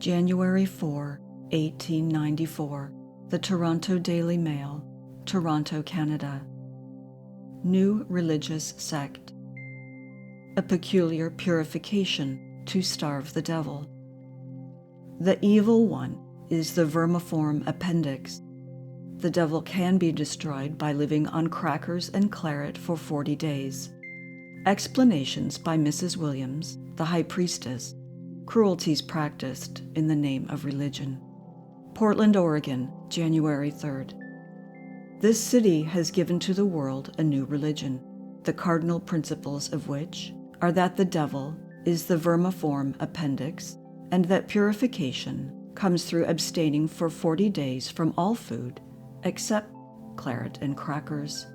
January 4, 1894, the Toronto Daily Mail, Toronto, Canada. New Religious Sect. A peculiar purification to starve the devil. The evil one is the vermiform appendix. The devil can be destroyed by living on crackers and claret for 40 days. Explanations by Mrs. Williams, the High Priestess. Cruelties practiced in the name of religion. Portland, Oregon, January 3rd. This city has given to the world a new religion, the cardinal principles of which are that the devil is the vermiform appendix and that purification comes through abstaining for 40 days from all food except claret and crackers.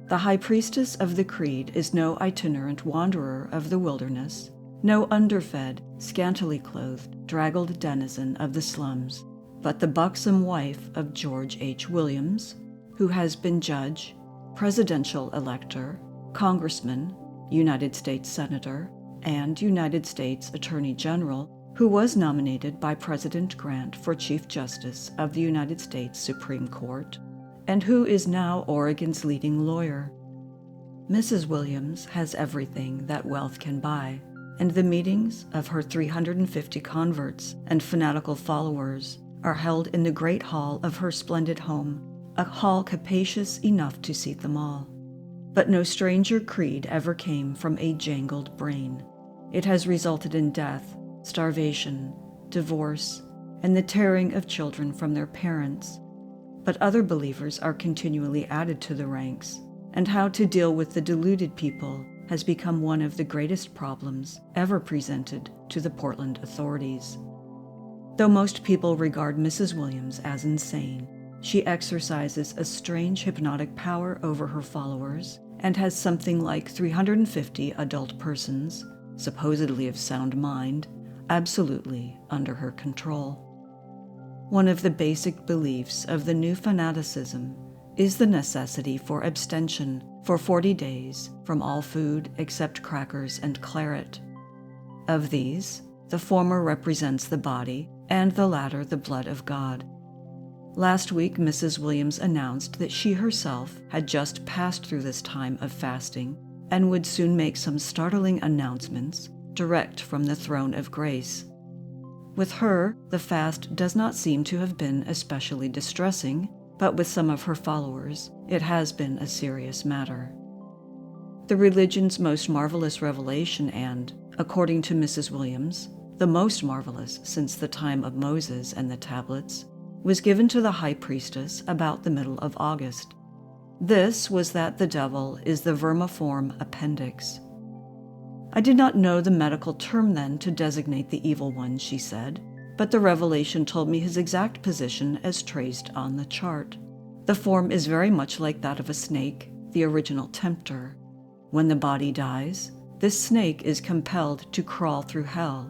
The High Priestess of the Creed is no itinerant wanderer of the wilderness, no underfed, scantily clothed, draggled denizen of the slums, but the buxom wife of George H. Williams, who has been judge, presidential elector, congressman, United States Senator, and United States Attorney General, who was nominated by President Grant for Chief Justice of the United States Supreme Court, and who is now Oregon's leading lawyer. Mrs. Williams has everything that wealth can buy, and the meetings of her 350 converts and fanatical followers are held in the great hall of her splendid home, a hall capacious enough to seat them all. But no stranger creed ever came from a jangled brain. It has resulted in death, starvation, divorce, and the tearing of children from their parents. But other believers are continually added to the ranks, and how to deal with the deluded people has become one of the greatest problems ever presented to the Portland authorities. Though most people regard Mrs. Williams as insane, she exercises a strange hypnotic power over her followers and has something like 350 adult persons, supposedly of sound mind, absolutely under her control. One of the basic beliefs of the new fanaticism is the necessity for abstention for 40 days from all food except crackers and claret. Of these, the former represents the body and the latter the blood of God. Last week, Mrs. Williams announced that she herself had just passed through this time of fasting and would soon make some startling announcements direct from the throne of grace. With her, the fast does not seem to have been especially distressing, but with some of her followers, it has been a serious matter. The religion's most marvelous revelation and, according to Mrs. Williams, the most marvelous since the time of Moses and the tablets, was given to the High Priestess about the middle of August. This was that the devil is the vermiform appendix. I did not know the medical term then to designate the evil one, she said, but the revelation told me his exact position as traced on the chart. The form is very much like that of a snake, the original tempter. When the body dies, this snake is compelled to crawl through hell,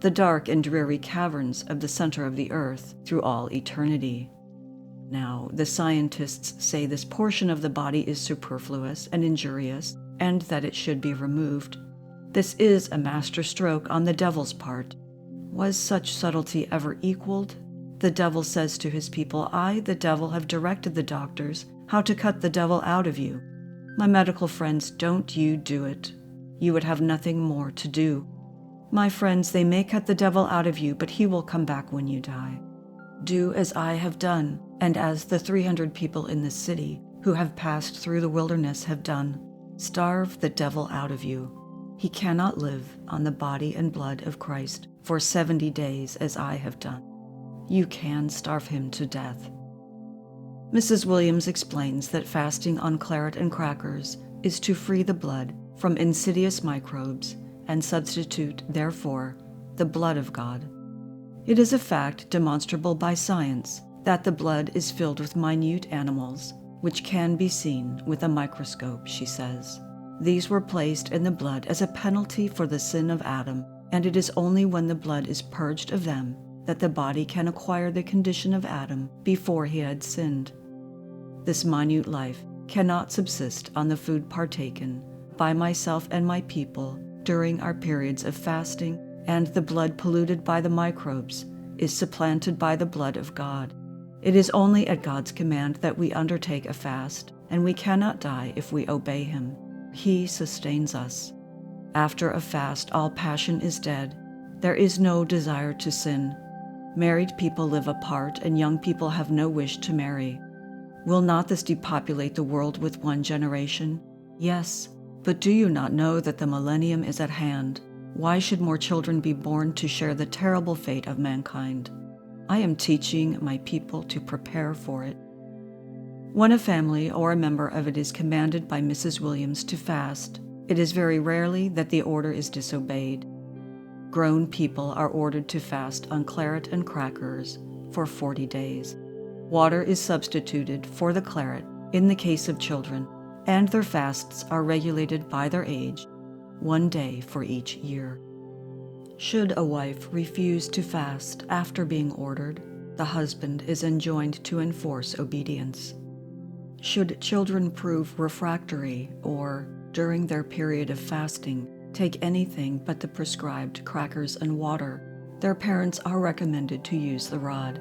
the dark and dreary caverns of the center of the earth, through all eternity. Now, the scientists say this portion of the body is superfluous and injurious, and that it should be removed. This is a master stroke on the devil's part. Was such subtlety ever equaled? The devil says to his people, I, the devil, have directed the doctors how to cut the devil out of you. My medical friends, don't you do it. You would have nothing more to do. My friends, they may cut the devil out of you, but he will come back when you die. Do as I have done, and as the 300 people in this city who have passed through the wilderness have done. Starve the devil out of you. He cannot live on the body and blood of Christ for 70 days as I have done. You can starve him to death. Mrs. Williams explains that fasting on claret and crackers is to free the blood from insidious microbes and substitute, therefore, the blood of God. It is a fact demonstrable by science that the blood is filled with minute animals, which can be seen with a microscope, she says. These were placed in the blood as a penalty for the sin of Adam, and it is only when the blood is purged of them that the body can acquire the condition of Adam before he had sinned. This minute life cannot subsist on the food partaken by myself and my people during our periods of fasting and the blood polluted by the microbes is supplanted by the blood of God. It is only at God's command that we undertake a fast, and we cannot die if we obey Him. He sustains us. After a fast, all passion is dead. There is no desire to sin. Married people live apart, and young people have no wish to marry. Will not this depopulate the world with one generation? Yes, but do you not know that the millennium is at hand? Why should more children be born to share the terrible fate of mankind? I am teaching my people to prepare for it. When a family or a member of it is commanded by Mrs. Williams to fast, it is very rarely that the order is disobeyed. Grown people are ordered to fast on claret and crackers for 40 days. Water is substituted for the claret in the case of children, and their fasts are regulated by their age, 1 day for each year. Should a wife refuse to fast after being ordered, the husband is enjoined to enforce obedience. Should children prove refractory or, during their period of fasting, take anything but the prescribed crackers and water, their parents are recommended to use the rod.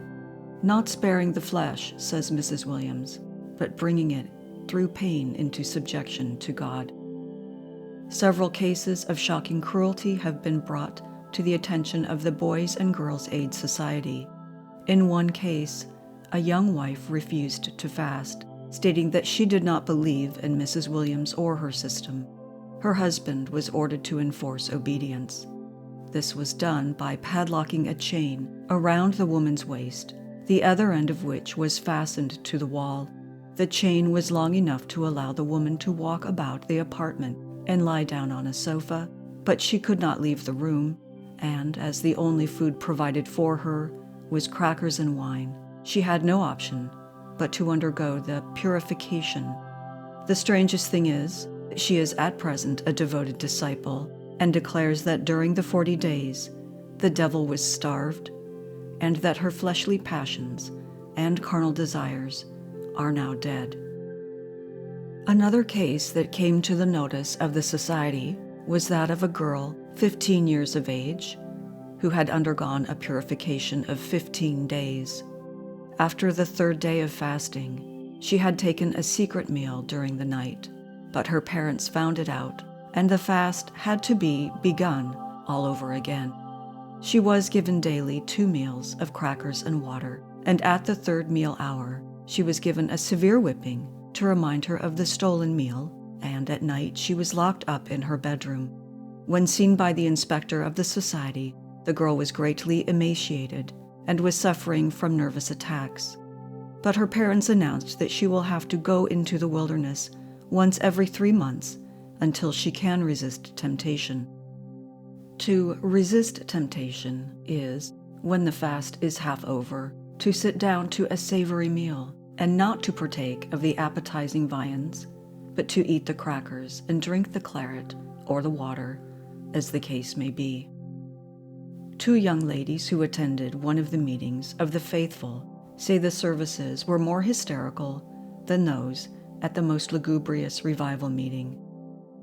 Not sparing the flesh, says Mrs. Williams, but bringing it through pain into subjection to God. Several cases of shocking cruelty have been brought to the attention of the Boys and Girls Aid Society. In one case, a young wife refused to fast, stating that she did not believe in Mrs. Williams or her system. Her husband was ordered to enforce obedience. This was done by padlocking a chain around the woman's waist, the other end of which was fastened to the wall. The chain was long enough to allow the woman to walk about the apartment and lie down on a sofa, but she could not leave the room, and as the only food provided for her was crackers and wine, she had no option but to undergo the purification. The strangest thing is, she is at present a devoted disciple and declares that during the 40 days, the devil was starved and that her fleshly passions and carnal desires are now dead. Another case that came to the notice of the society was that of a girl 15 years of age who had undergone a purification of 15 days. After the 3rd day of fasting, she had taken a secret meal during the night, but her parents found it out, and the fast had to be begun all over again. She was given daily 2 meals of crackers and water, and at the 3rd meal hour, she was given a severe whipping to remind her of the stolen meal, and at night she was locked up in her bedroom. When seen by the inspector of the society, the girl was greatly emaciated and was suffering from nervous attacks. But her parents announced that she will have to go into the wilderness once every 3 months until she can resist temptation. To resist temptation is, when the fast is half over, to sit down to a savory meal and not to partake of the appetizing viands, but to eat the crackers and drink the claret or the water, as the case may be. 2 young ladies who attended one of the meetings of the faithful say the services were more hysterical than those at the most lugubrious revival meeting.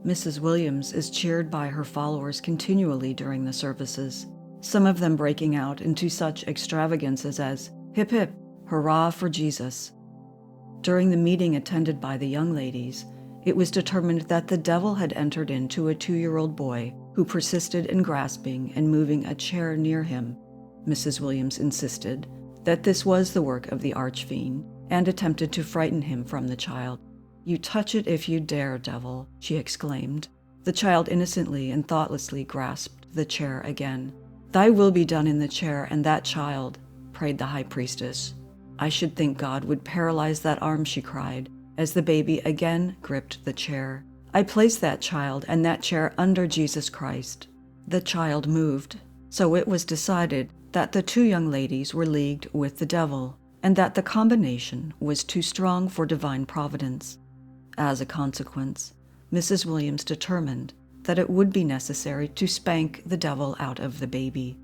Mrs. Williams is cheered by her followers continually during the services, some of them breaking out into such extravagances as, "Hip hip, hurrah for Jesus." During the meeting attended by the young ladies, it was determined that the devil had entered into a 2-year-old boy who persisted in grasping and moving a chair near him. Mrs. Williams insisted that this was the work of the archfiend and attempted to frighten him from the child. "You touch it if you dare, devil," she exclaimed. The child innocently and thoughtlessly grasped the chair again. "Thy will be done in the chair and that child," prayed the high priestess. "I should think God would paralyze that arm," she cried, as the baby again gripped the chair. "I place that child and that chair under Jesus Christ." The child moved, so it was decided that the 2 young ladies were leagued with the devil, and that the combination was too strong for divine providence. As a consequence, Mrs. Williams determined that it would be necessary to spank the devil out of the baby.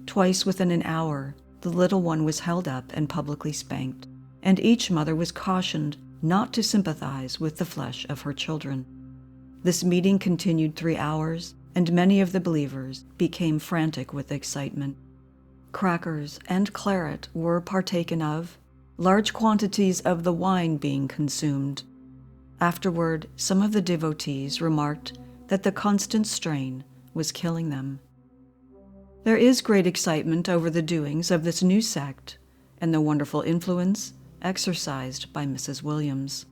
Twice within an hour, the little one was held up and publicly spanked, and each mother was cautioned not to sympathize with the flesh of her children. This meeting continued 3 hours, and many of the believers became frantic with excitement. Crackers and claret were partaken of, large quantities of the wine being consumed. Afterward, some of the devotees remarked that the constant strain was killing them. There is great excitement over the doings of this new sect and the wonderful influence exercised by Mrs. Williams.